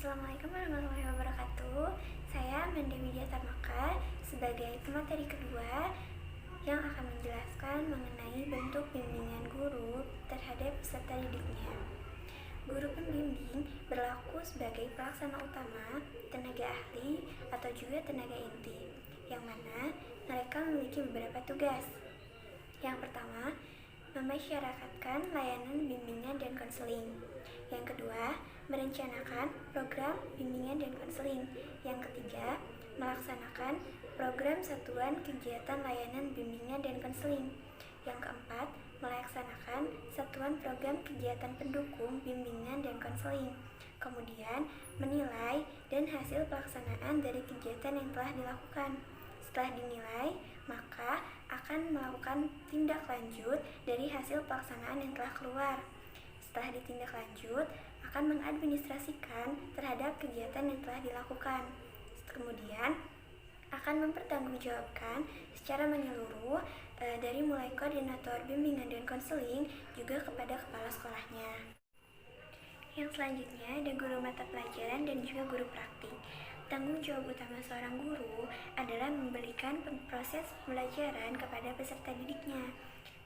Assalamualaikum warahmatullahi wabarakatuh. Saya Mende Widya Tamaka sebagai pemateri kedua yang akan menjelaskan mengenai bentuk bimbingan guru terhadap peserta didiknya. Guru pembimbing berlaku sebagai pelaksana utama, tenaga ahli, atau juga tenaga inti, yang mana mereka memiliki beberapa tugas. Yang pertama, memasyarakatkan layanan bimbingan dan konseling. Yang kedua, merencanakan program bimbingan dan konseling. Yang ketiga, melaksanakan program satuan kegiatan layanan bimbingan dan konseling. Yang keempat, melaksanakan satuan program kegiatan pendukung bimbingan dan konseling. Kemudian, menilai dan hasil pelaksanaan dari kegiatan yang telah dilakukan. Setelah dinilai, maka akan melakukan tindak lanjut dari hasil pelaksanaan yang telah keluar. Setelah ditindaklanjut, akan mengadministrasikan terhadap kegiatan yang telah dilakukan. Kemudian, akan mempertanggungjawabkan secara menyeluruh dari mulai koordinator bimbingan dan konseling juga kepada kepala sekolahnya. Yang selanjutnya ada guru mata pelajaran dan juga guru praktik. Tanggung jawab utama seorang guru adalah memberikan proses pembelajaran kepada peserta didiknya.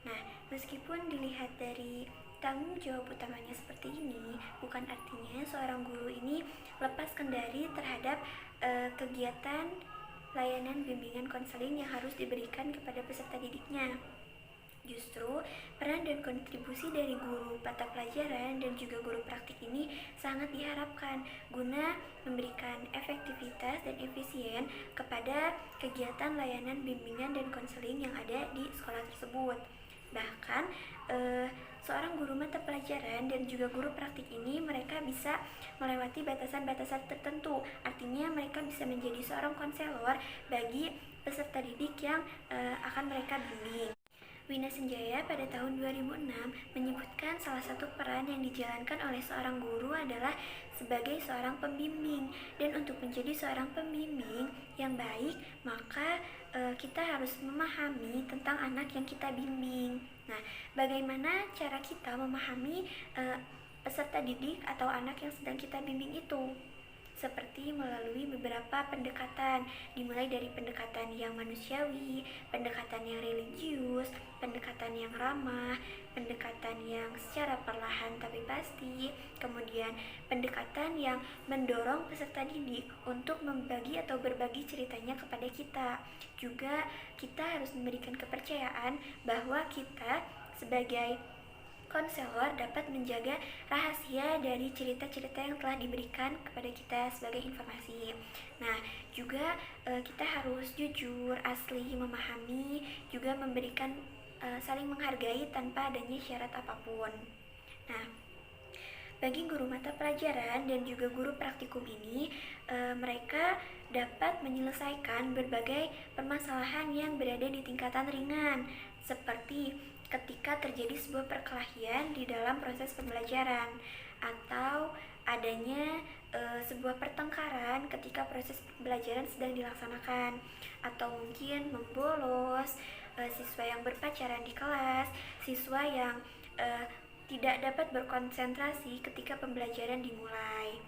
Nah, meskipun dilihat dari tanggung jawab utamanya seperti ini, bukan artinya seorang guru ini lepas kendali terhadap kegiatan layanan bimbingan konseling yang harus diberikan kepada peserta didiknya. Justru, peran dan kontribusi dari guru mata pelajaran dan juga guru praktik ini sangat diharapkan guna memberikan efektivitas dan efisien kepada kegiatan layanan bimbingan dan konseling yang ada di sekolah tersebut. Bahkan, seorang guru mata pelajaran dan juga guru praktik ini mereka bisa melewati batasan-batasan tertentu. Artinya mereka bisa menjadi seorang konselor bagi peserta didik yang akan mereka bimbing. Wina Senjaya pada tahun 2006 menyebutkan salah satu peran yang dijalankan oleh seorang guru adalah sebagai seorang pembimbing. Dan untuk menjadi seorang pembimbing yang baik, maka kita harus memahami tentang anak yang kita bimbing. Nah, bagaimana cara kita memahami peserta didik atau anak yang sedang kita bimbing itu? Seperti melalui beberapa pendekatan, dimulai dari pendekatan yang manusiawi, pendekatan yang religius, pendekatan yang ramah, pendekatan yang secara perlahan tapi pasti, kemudian pendekatan yang mendorong peserta didik untuk membagi atau berbagi ceritanya kepada kita. Juga kita harus memberikan kepercayaan bahwa kita sebagai konselor dapat menjaga rahasia dari cerita-cerita yang telah diberikan kepada kita sebagai informasi. Nah, juga kita harus jujur, asli, memahami, juga memberikan saling menghargai tanpa adanya syarat apapun. Nah, bagi guru mata pelajaran dan juga guru praktikum ini, mereka dapat menyelesaikan berbagai permasalahan yang berada di tingkatan ringan, seperti ketika terjadi sebuah perkelahian di dalam proses pembelajaran, atau adanya sebuah pertengkaran ketika proses pembelajaran sedang dilaksanakan, atau mungkin membolos, siswa yang berpacaran di kelas, siswa yang tidak dapat berkonsentrasi ketika pembelajaran dimulai.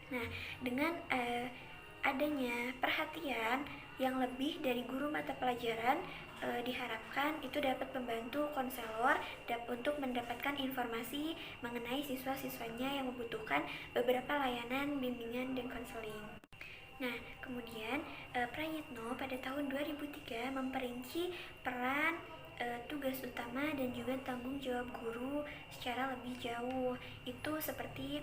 Nah, dengan adanya perhatian yang lebih dari guru mata pelajaran, diharapkan itu dapat membantu konselor untuk mendapatkan informasi mengenai siswa-siswanya yang membutuhkan beberapa layanan bimbingan dan konseling. Nah, kemudian Prayitno pada tahun 2003 memperinci peran, tugas utama dan juga tanggung jawab guru secara lebih jauh. Itu seperti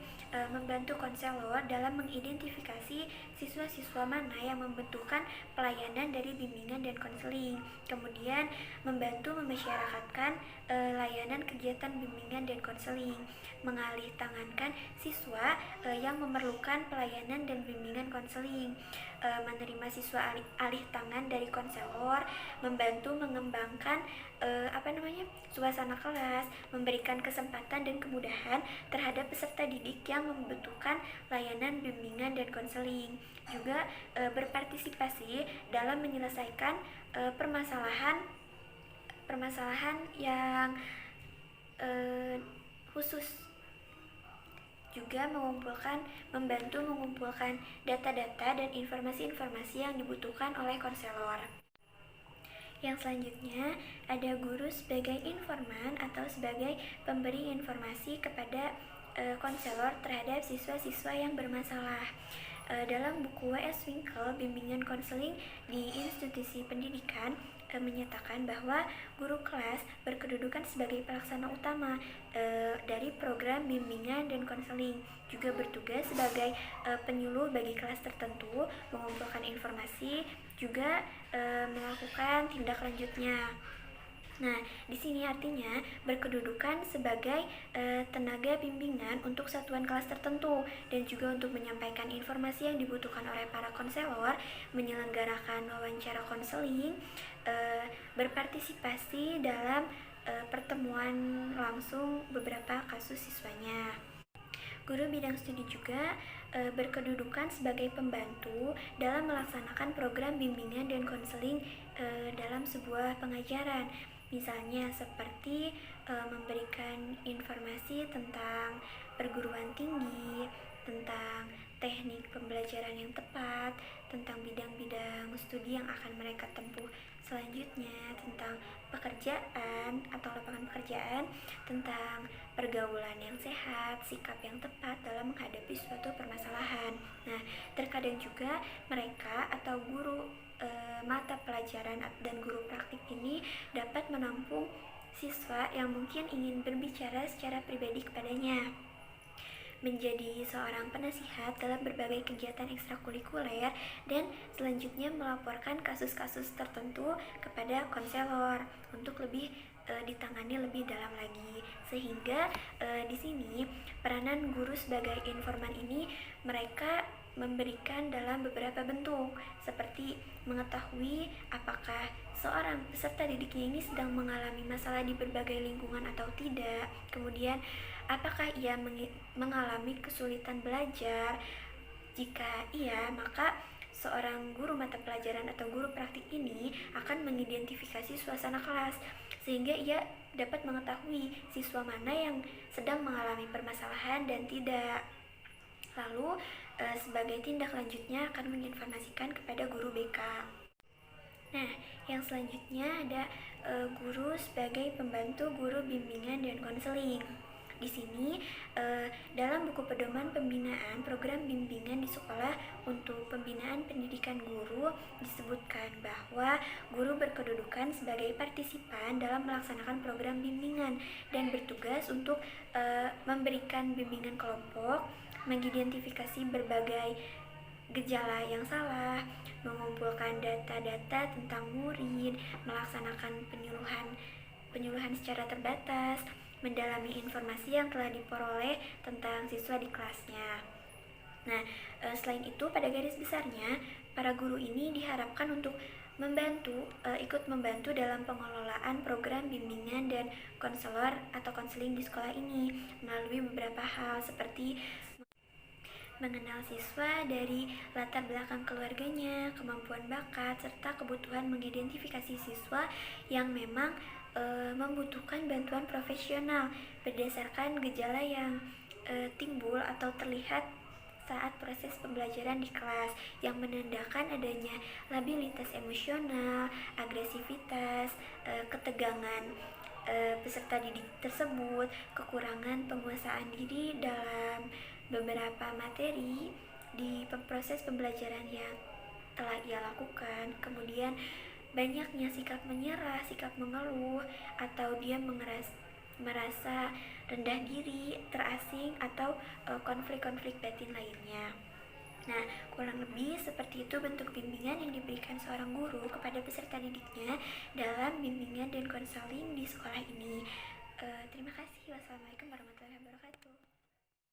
membantu konselor dalam mengidentifikasi siswa-siswa mana yang membutuhkan pelayanan dari bimbingan dan konseling. Kemudian membantu memasyarakatkan layanan kegiatan bimbingan dan konseling, mengalih tangankan siswa yang memerlukan pelayanan dan bimbingan konseling, menerima siswa alih tangan dari konselor, membantu mengembangkan suasana kelas, memberikan kesempatan dan kemudahan terhadap peserta didik yang membutuhkan layanan bimbingan dan konseling, juga berpartisipasi dalam menyelesaikan permasalahan yang khusus. juga membantu mengumpulkan data-data dan informasi-informasi yang dibutuhkan oleh konselor. Yang selanjutnya, ada guru sebagai informan atau sebagai pemberi informasi kepada konselor terhadap siswa-siswa yang bermasalah. Dalam buku W.S. Winkel, Bimbingan Konseling di Institusi Pendidikan, menyatakan bahwa guru kelas berkedudukan sebagai pelaksana utama dari program bimbingan dan konseling, juga bertugas sebagai penyuluh bagi kelas tertentu, mengumpulkan informasi, juga melakukan tindak lanjutnya. Nah, di sini artinya berkedudukan sebagai tenaga bimbingan untuk satuan kelas tertentu dan juga untuk menyampaikan informasi yang dibutuhkan oleh para konselor, menyelenggarakan wawancara konseling, berpartisipasi dalam pertemuan langsung beberapa kasus siswanya. Guru bidang studi juga berkedudukan sebagai pembantu dalam melaksanakan program bimbingan dan konseling dalam sebuah pengajaran. Misalnya seperti memberikan informasi tentang perguruan tinggi, tentang teknik pembelajaran yang tepat, tentang bidang-bidang studi yang akan mereka tempuh selanjutnya, tentang pekerjaan atau lapangan pekerjaan, tentang pergaulan yang sehat, sikap yang tepat dalam menghadapi suatu permasalahan. Nah, terkadang juga mereka atau guru mata pelajaran dan guru praktik ini dapat menampung siswa yang mungkin ingin berbicara secara pribadi kepadanya, menjadi seorang penasihat dalam berbagai kegiatan ekstrakurikuler, dan selanjutnya melaporkan kasus-kasus tertentu kepada konselor untuk lebih ditangani lebih dalam lagi. Sehingga di sini peranan guru sebagai informan ini mereka memberikan dalam beberapa bentuk, seperti mengetahui apakah seorang peserta didiknya ini sedang mengalami masalah di berbagai lingkungan atau tidak, kemudian apakah ia mengalami kesulitan belajar. Jika iya, maka seorang guru mata pelajaran atau guru praktik ini akan mengidentifikasi suasana kelas, sehingga ia dapat mengetahui siswa mana yang sedang mengalami permasalahan dan tidak. Lalu sebagai tindak lanjutnya akan menginformasikan kepada guru BK. Nah, yang selanjutnya ada guru sebagai pembantu guru bimbingan dan konseling. Di sini dalam buku pedoman pembinaan program bimbingan di sekolah untuk pembinaan pendidikan guru disebutkan bahwa guru berkedudukan sebagai partisipan dalam melaksanakan program bimbingan dan bertugas untuk memberikan bimbingan kelompok, mengidentifikasi berbagai gejala yang salah, mengumpulkan data-data tentang murid, melaksanakan penyuluhan secara terbatas, mendalami informasi yang telah diperoleh tentang siswa di kelasnya. Nah, selain itu pada garis besarnya para guru ini diharapkan untuk ikut membantu dalam pengelolaan program bimbingan dan konselor atau konseling di sekolah ini melalui beberapa hal seperti mengenal siswa dari latar belakang keluarganya, kemampuan bakat, serta kebutuhan mengidentifikasi siswa yang memang membutuhkan bantuan profesional berdasarkan gejala yang timbul atau terlihat saat proses pembelajaran di kelas yang menandakan adanya labilitas emosional, agresivitas, ketegangan peserta didik tersebut, kekurangan penguasaan diri dalam beberapa materi di proses pembelajaran yang telah ia lakukan, kemudian banyaknya sikap menyerah, sikap mengeluh, atau dia merasa rendah diri, terasing, atau konflik-konflik batin lainnya. Nah, kurang lebih seperti itu bentuk bimbingan yang diberikan seorang guru kepada peserta didiknya dalam bimbingan dan konseling di sekolah ini. Terima kasih. Wassalamualaikum warahmatullahi wabarakatuh.